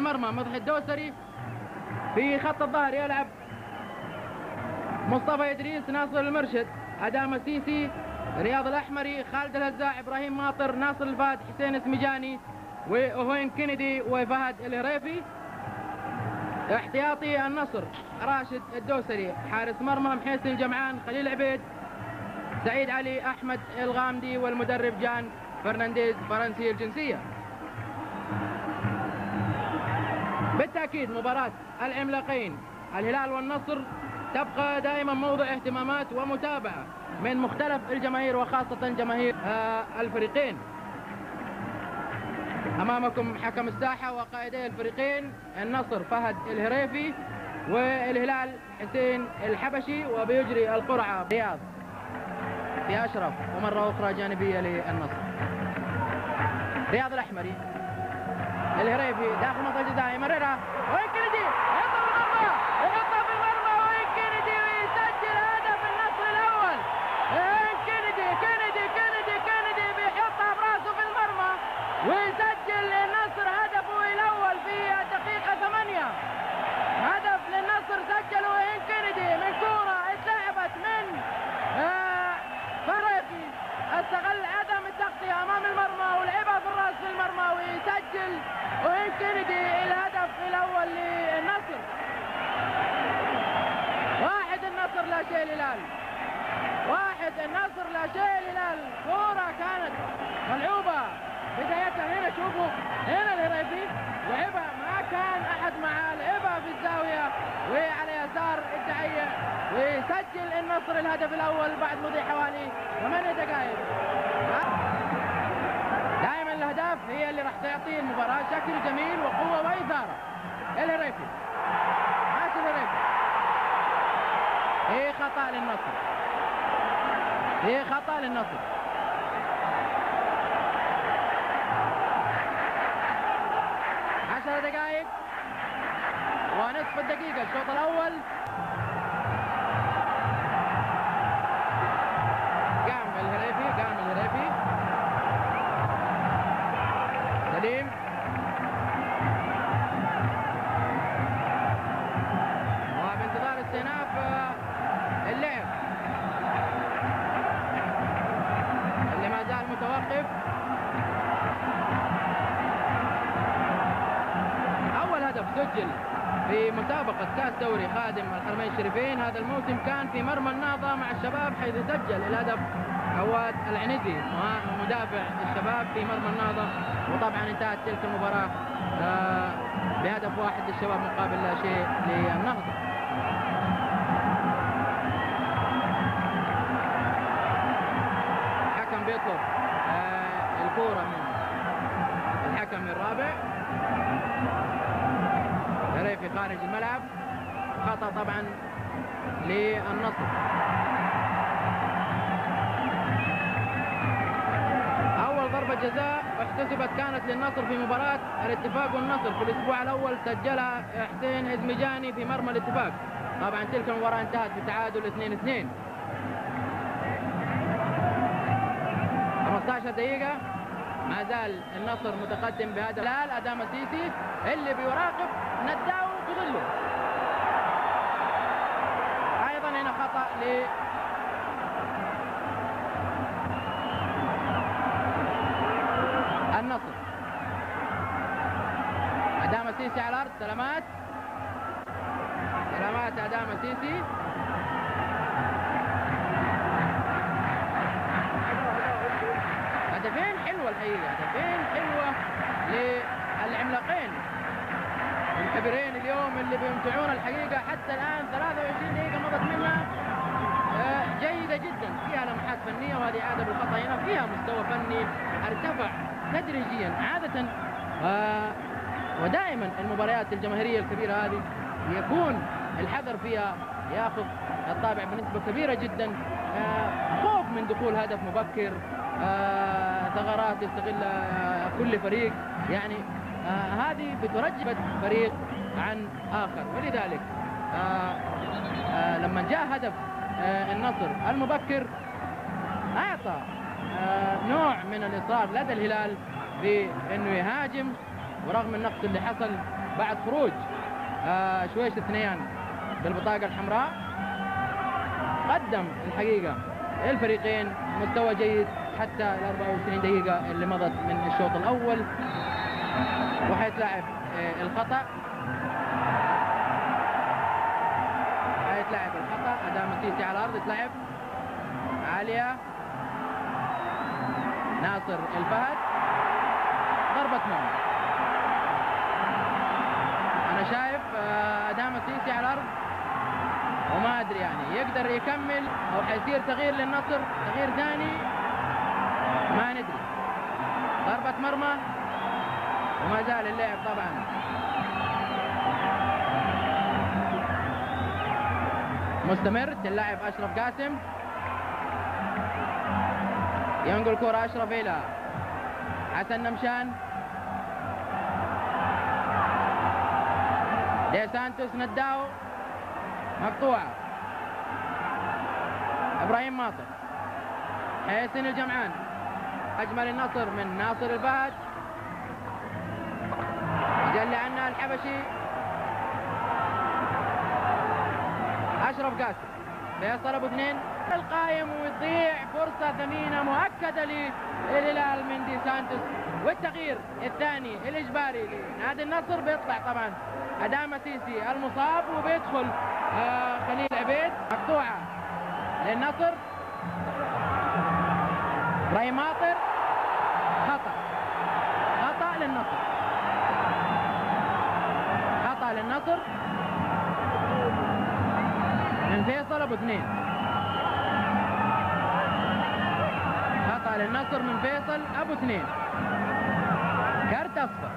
المرمى مضحي الدوسري. في خط الظهر يلعب مصطفى إدريس، ناصر المرشد، أدام السيسي، رياض الأحمري، خالد الهزاع، إبراهيم ماطر، ناصر الفهد، حسين اسمجاني، وهوين كندي، وفهد الهريفي. احتياطي النصر راشد الدوسري، حارس مرمى محيسن الجمعان، خليل عبيد، سعيد علي، أحمد الغامدي، والمدرب جان فرنانديز فرنسي الجنسية. بالتأكيد مباراة العملاقين الهلال والنصر تبقى دائما موضع اهتمامات ومتابعة من مختلف الجماهير وخاصة جماهير الفريقين. أمامكم حكم الساحة وقائدي الفريقين، النصر فهد الهريفي والهلال حسين الحبشي، وبيجري القرعة رياض في أشرف، ومرة أخرى جانبية للنصر. رياض الأحمري، الهريفي داخل منطقة الجزاء، يمررها وين كندي يحطها في المرمى، يحطها في المرمى وين كندي، ويسجل هدف النصر الأول. كندي بيحطها براسه في المرمى ويسجل للنصر هدفه الأول في الدقيقة 8. هدف للنصر سجله وين كندي من كورة اتلعبت من فريقي، استغل عدم التغطية أمام المرمى ولعبها في الراس في المرمى ويسجل وين كندي الهدف الأول للنصر. 1 النصر لا شيء الهلال، 1 النصر لا شيء الهلال. كورة كانت ملعوبة بدايتها هنا، شوفوا هنا الهريفي لعبها ما كان أحد معاه، لعبها في الزاوية وعلى يسار الدعية، ويسجل النصر الهدف الأول بعد مضي حوالي 8 دقائق. دائما الأهداف هي اللي راح تعطي المباراة شكل جميل وقوة وإثارة. الهريفي ماشي، الهريفي هي خطأ للنصر، هي خطأ للنصر. دقائق ونصف الدقيقة الشوط الأول. قام الهريفي سليم، وبانتظار استئناف اللعب اللي ما زال متوقف. سجل في مسابقة كأس دوري خادم الحرمين الشريفين هذا الموسم كان في مرمى النهضة مع الشباب، حيث سجل الهدف عواد العنزي مدافع الشباب في مرمى النهضة. وطبعا انتهت تلك المباراة بهدف واحد للشباب مقابل لا شيء للنهضة. الحكم بيطلب الكورة من الحكم الرابع. الهريفي خارج الملعب، خطأ طبعا للنصر. أول ضربة جزاء احتسبت كانت للنصر في مباراة الاتفاق والنصر في الأسبوع الأول، سجلها حسين اسمجاني في مرمى الاتفاق. طبعا تلك المباراة انتهت بتعادل 2-2. 15 دقيقة ما زال النصر متقدم بهدف. الهلال أدام السيسي اللي بيراقب نداو بظله، أيضا هنا خطأ للنصر. أدام السيسي على الأرض، سلامات أدام السيسي. هدفين حلوة الحقيقة، هدفين حلوة للعملاقين الكبيرين اليوم اللي بيمتعون الحقيقة. حتى الآن 23 دقيقة مضت منها جيدة جدا، فيها لمحات فنية، وهذه عادة بالخطأ هنا، فيها مستوى فني ارتفع تدريجيا عادة. ودائما المباريات الجماهيرية الكبيرة هذه يكون الحذر فيها ياخذ الطابع بنسبة كبيرة جدا، خوف من دخول هدف مبكر، ثغرات يستغلها كل فريق، يعني هذه بترجب فريق عن آخر. ولذلك لما جاء هدف النصر المبكر أعطى نوع من الإصرار لدى الهلال بأنه يهاجم، ورغم النقص اللي حصل بعد خروج شويش الثنيان بالبطاقة الحمراء. قدم الحقيقة الفريقين مستوى جيد حتى ال 24 دقيقة اللي مضت من الشوط الأول. وحيتلعب الخطأ، حيتلعب الخطأ. أداء مسيسي على الأرض، يتلعب عالية ناصر الفهد، ضربة مرمى. أنا شايف أداء مسيسي على الأرض وما أدري يعني يقدر يكمل أو حيصير تغيير للنصر، تغيير ثاني ما ندري. ضربة مرمى وما زال اللعب طبعا. مستمر. اللاعب أشرف قاسم ينقل كرة أشرف إلى حسن نمشان. دي سانتوس نداو مقطوعة. إبراهيم ماطر، حسين الجمعان، أجمل النصر من ناصر الفهد، جلي عنها الحبشي. أشرف قاسم، فيصل أبو اثنين القايم، ويضيع فرصة ثمينة مؤكدة للهلال من دي سانتوس. والتغيير الثاني الإجباري لنادي النصر بيطلع طبعا أداء مسيسي المصاب، وبيدخل خليل عبيد. مقطوعة للنصر، إبراهيم ماطر، خطأ، خطأ للنصر، خطأ للنصر من فيصل أبو اثنين. خطأ للنصر من فيصل أبو اثنين.